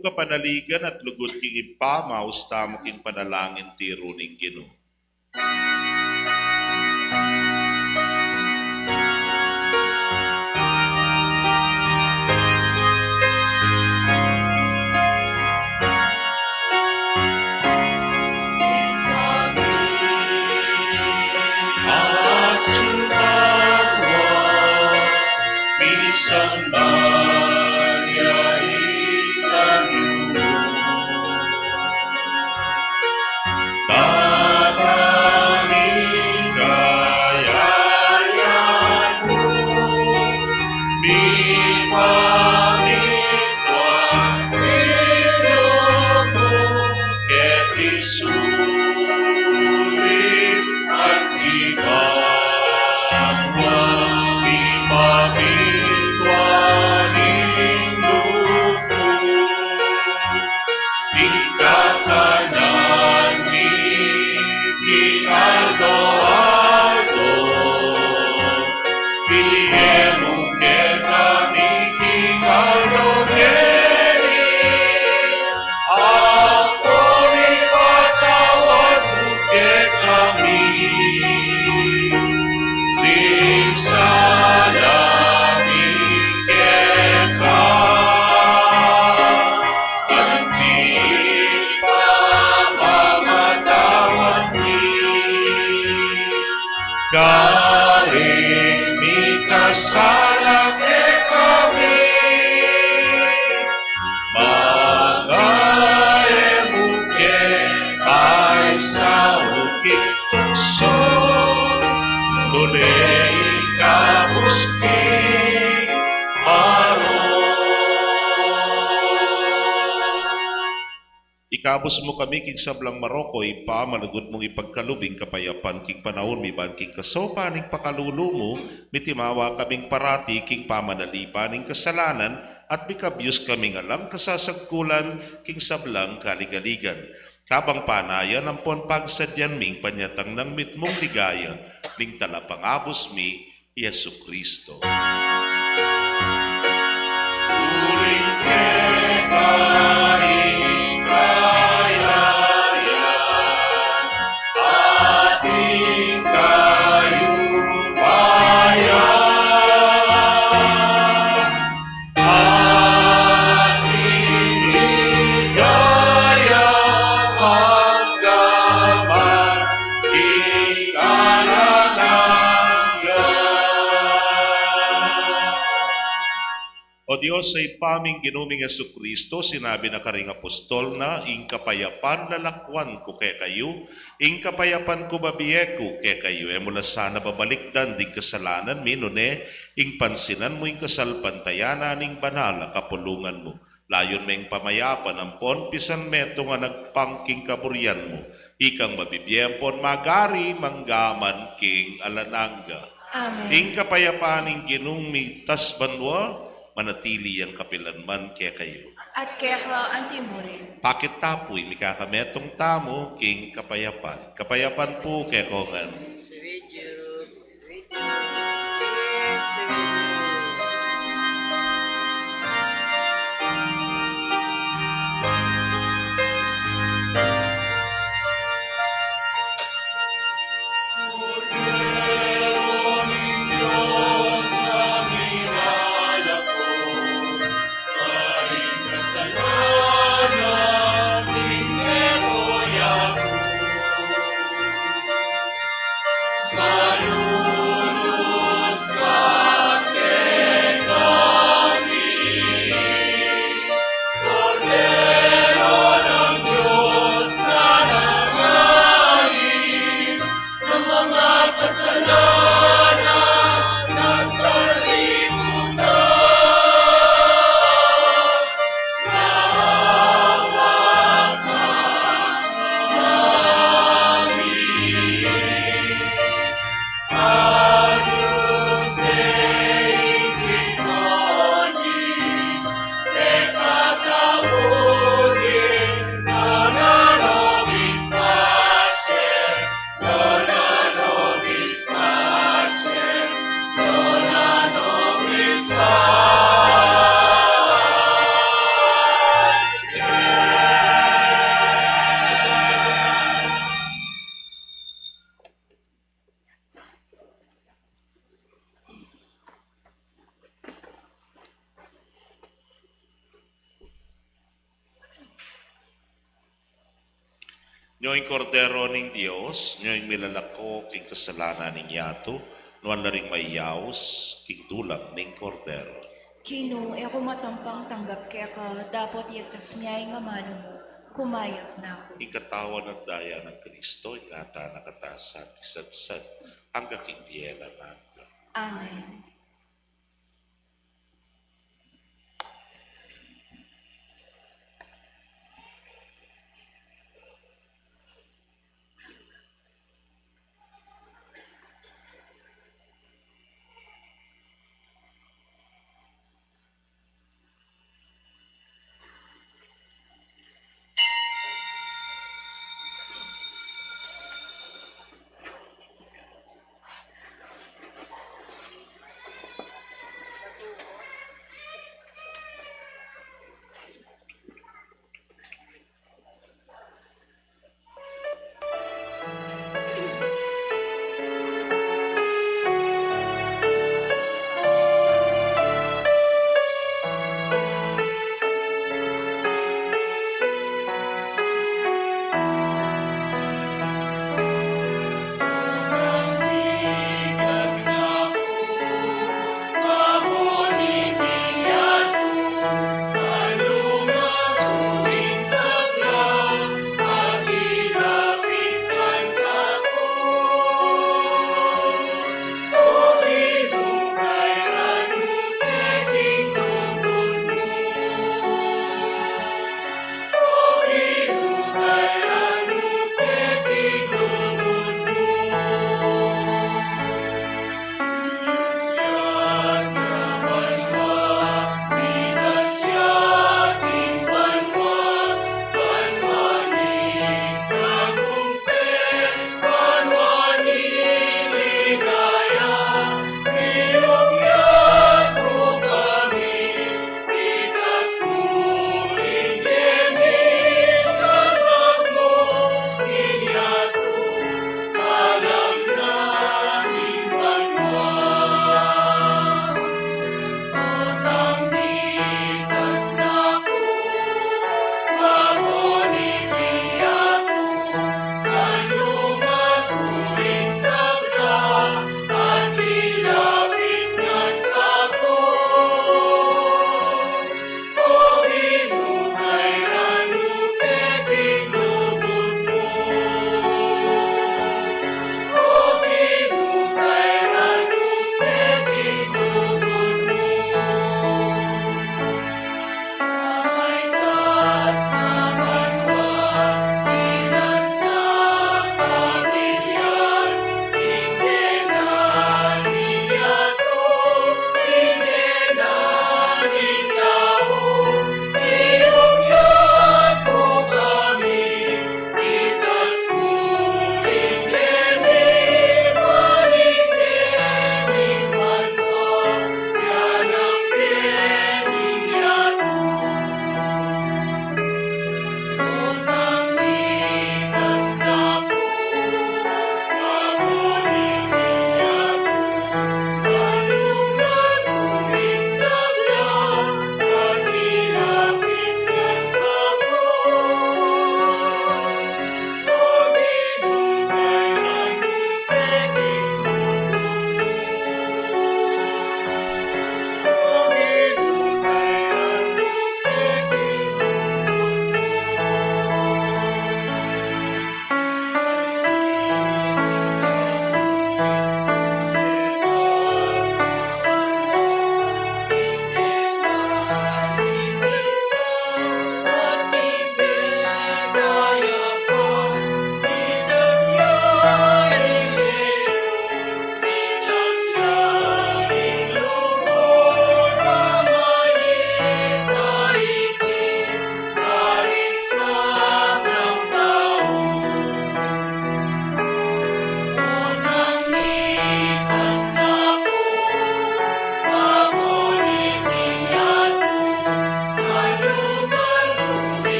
[SPEAKER 2] Kapanaligan at lugod king ipa, maustamo king panalangin tiro ning Ginoo.
[SPEAKER 4] at sumagwa, minsan Tatangin
[SPEAKER 2] Ikabos mo kami king sablang Marokoy, pa malugod mong ipagkalubing kapayapan king panahon mi ban king kasopa ning pakalulu mo, mitimawa kaming parati king pamanalipa ning kasalanan, at mikabyus kaming alam kasasagkulan king sablang kaligaligan. Kabang panayan ampon pagsadyan ming panyatang ng mitmong ligaya, ning talapangabos mi, Yesu Kristo.
[SPEAKER 4] Uling kekaing kayaya, ating kayupayan, ating ligaya maggaman,
[SPEAKER 2] O Diyos, sa ipaming ginuming Yesu Kristo, sinabi na karing apostol na, ing kapayapan lalakwan ko kay kayo, ing kapayapan ko babiye ko kay kayo, mula sana babalikdan di kasalanan mi, nune, ing pansinan mo ing kasalpantayana ning banal kapulungan mo. Layon may pamayapan ampon, pisan meto nga nagpangking kaburyan mo, ikang mabibiyempon magari manggaman king alananga.
[SPEAKER 1] Amen.
[SPEAKER 2] Ing kapayapaan ing ginuming tas banwa, manatili ang kapilanman kaya kayo.
[SPEAKER 1] At kaya ka antimurin.
[SPEAKER 2] Pakit tapoy, mikakametong tamo, king kapayapan. Kapayapan po kaya kongan. Nyo'y kordero ning Dios, nyo'y milalako king kasalanan ning yato, nuan na ring mayaos king tulang ning kordero.
[SPEAKER 1] Kino, ako matampang tanggap kaya ka, dapat yakas miyay nga mano mo, kumayat na ako.
[SPEAKER 2] Ing katawan at daya ng Kristo, ingata nakatasan, isadsad, hanggang king biyela naga.
[SPEAKER 1] Amen.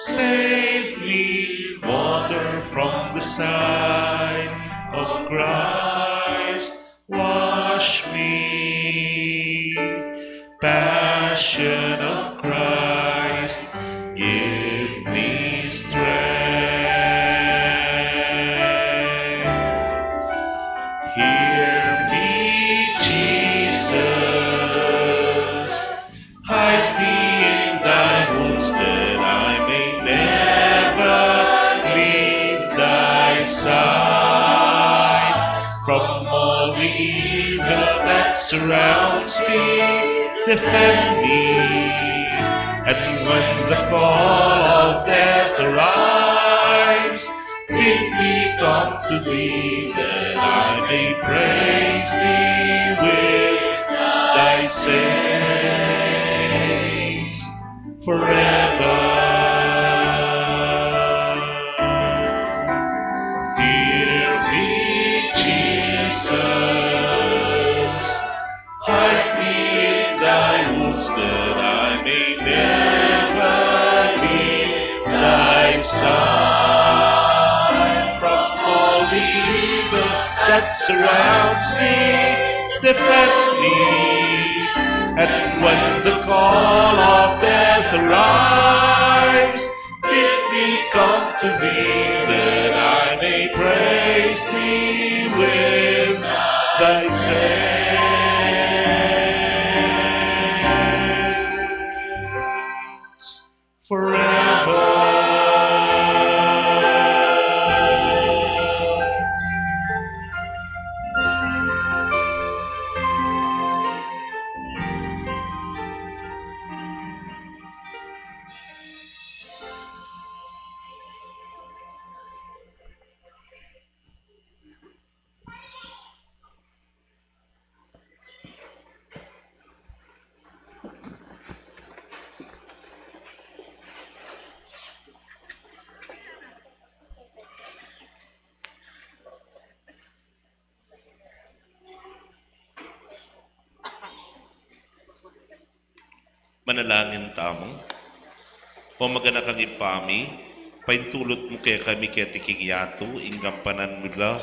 [SPEAKER 2] Save me, water from the side of Christ, wash me. Passion of Christ, give me strength. Hear me, Jesus, hide me in thy wounds that I may never leave thy side. From all the evil that surrounds me, defend me. And when the call of death arrives, bid me come to thee, that I may praise thee with thy saints forever. Hear me, Jesus, hide me in thy wounds, that I may never leave thy side. From all the evil that surrounds me, defend me. And when the call of death arrives, bid me come to thee, that I may praise thee with thy saints forever. Manalangin tamo. O magana kang ipami, paintulot mo kaya kami kaya tiking yato, inggampanan mula,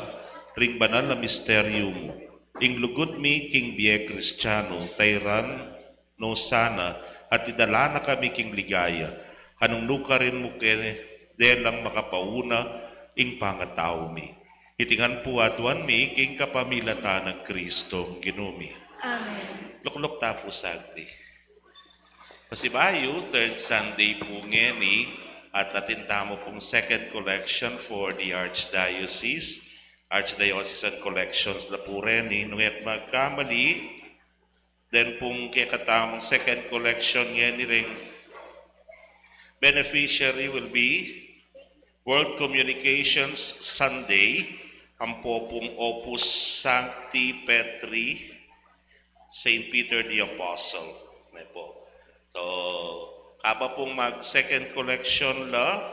[SPEAKER 2] ring banal na misteryo mo. Ing lugod mi king biye kristyano, tayran, no sana, at idala na kami king ligaya. Anong nuka rin mo kaya, lang makapauna, ing pangatao mi. Itingan po atuan mi, king kapamilata ng Kristo, ginumi.
[SPEAKER 1] Amen.
[SPEAKER 2] Luklok tapo sagdi. Pasibayo, third Sunday po ngeni, at atintamo pong second collection for the Archdiocesan collections na po rin, nung magkamali, then pong kakatamong second collection ngeni ring beneficiary will be World Communications Sunday, ang po pong Opus Sancti Petri, St. Peter the Apostle. May po. So, kaba pong mag-second collection la,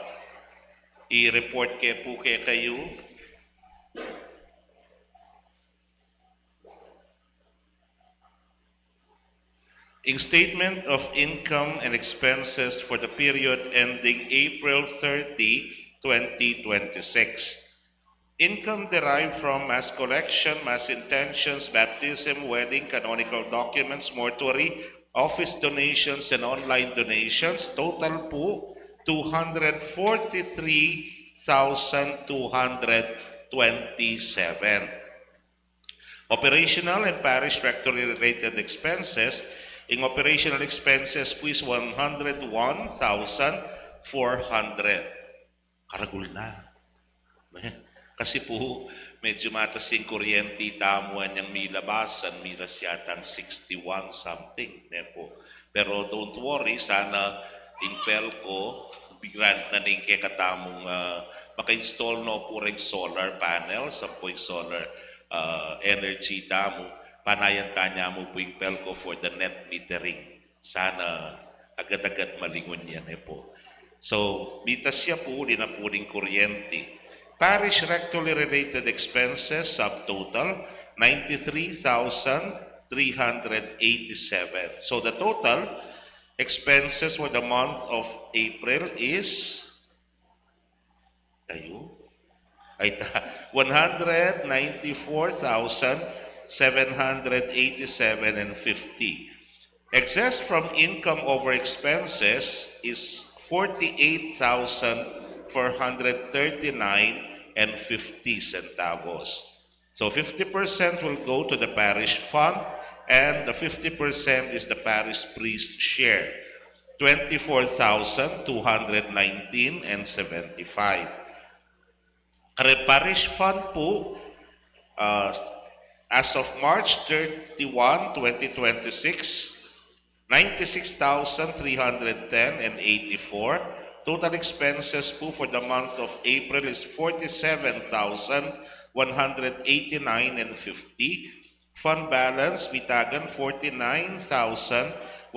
[SPEAKER 2] i-report po kayo. In statement of income and expenses for the period ending April 30, 2026. Income derived from mass collection, mass intentions, baptism, wedding, canonical documents, mortuary, office donations, and online donations. Total po, 243,227. Operational and parish rectory-related expenses. In operational expenses po is 101,400. Karagul na. Kasi po, medyo matas yung kuryente, tamuan yung milabasan, milas yatang 61 something. Pero don't worry, sana in Pelco, grant na rin kaya katamong maka-install no po rin solar panels, sa po yung solar energy tamo, panayan tanya mo po yung Pelco for the net metering. Sana agad-agad malingon yan po. So, mitas siya po, di na po rin kuryente. Parish rectory related expenses, subtotal, 93,387. So the total Expenses for the month of April is 194,787.50. Excess from income over expenses is 48,439.50 centavos. So 50% will go to the parish fund, and the 50% is the parish priest share, 24,219.75. Parish fund po, as of March 31, 2026, 96,310.84. Total expenses po for the month of April is 47,189.50. Fund balance, bitagan 49,121.34.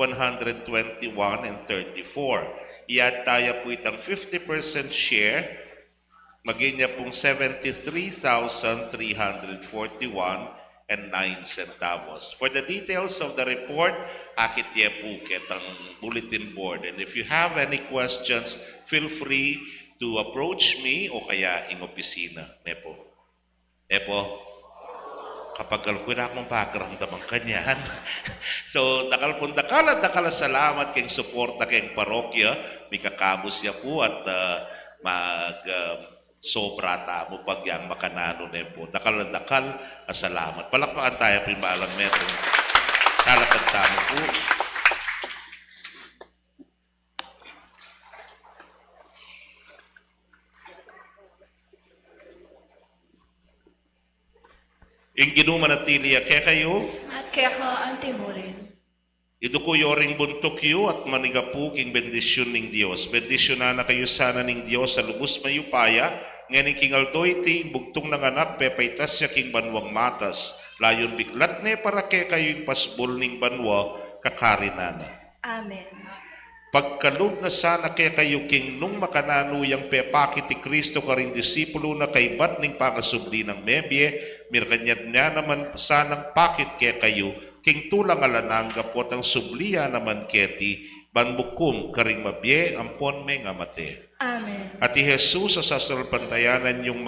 [SPEAKER 2] Iyan tayo po itang 50% share, maging niya pong 73,341.09 centavos. For the details of the report, akit niya po kitang bulletin board. And if you have any questions, feel free to approach me o kaya in opisina. Nepo. Kapag ko na akong pagkaramdaman kanyan. So, dakal salamat kayong suporta kayong parokya. May kakabos niya po at sobra tamo pag yang makanano na po. Dakal salamat. Palakpakan tayo po yung maalang metro. Kalakad tamo po. Ing ginumanatili kaya kayo,
[SPEAKER 1] At kaya ka ang timurin.
[SPEAKER 2] idukuyo ring buntok yu at manigapuk ing bendisyon ning Dios. Bendisyonan na kayo sana ning Dios sa lubos mayupaya, nganing kingaldoy ti bugtong ng anak, pepaitas siya king banwang matas. Layon biglat ne para kaya kayo yung pasbol ning banwa, kakarinana.
[SPEAKER 1] Amen.
[SPEAKER 2] Pagkalog na sana kaya kayo king nung makanano yung pepakit ti Kristo karing disipulo na kaibat ning pakasubli ng mebye, mirkanyad niya naman sanang pakit kaya kayo, king tulang alanang gapot ang subliya naman keti, banbukum karing mabye, ampon may nga mate.
[SPEAKER 1] Amen.
[SPEAKER 2] At ti Jesus sa sasalpantayanan yung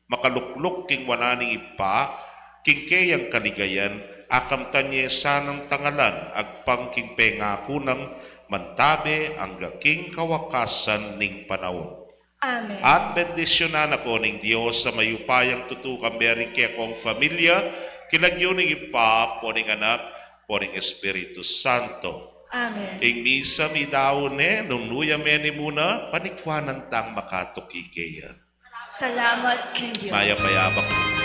[SPEAKER 2] makalukluk king wananing ipa, king kayang kaligayan, akam tanye sanang tangalan, agpang king pengako ng mantabe ang gaking kawakasan ning panahon.
[SPEAKER 1] Amen.
[SPEAKER 2] At bendisyonan ako ning Dios sa mayupayang tutukang beri kaya kong familia, kilagyo ning ipa, poning anak, poning Espiritu Santo.
[SPEAKER 1] Amen.
[SPEAKER 2] Ing misa mi daone, nung nuya meni muna, panikwanan tang makatukikeyan.
[SPEAKER 1] Salamat kay Diyos.
[SPEAKER 2] Maya payabak.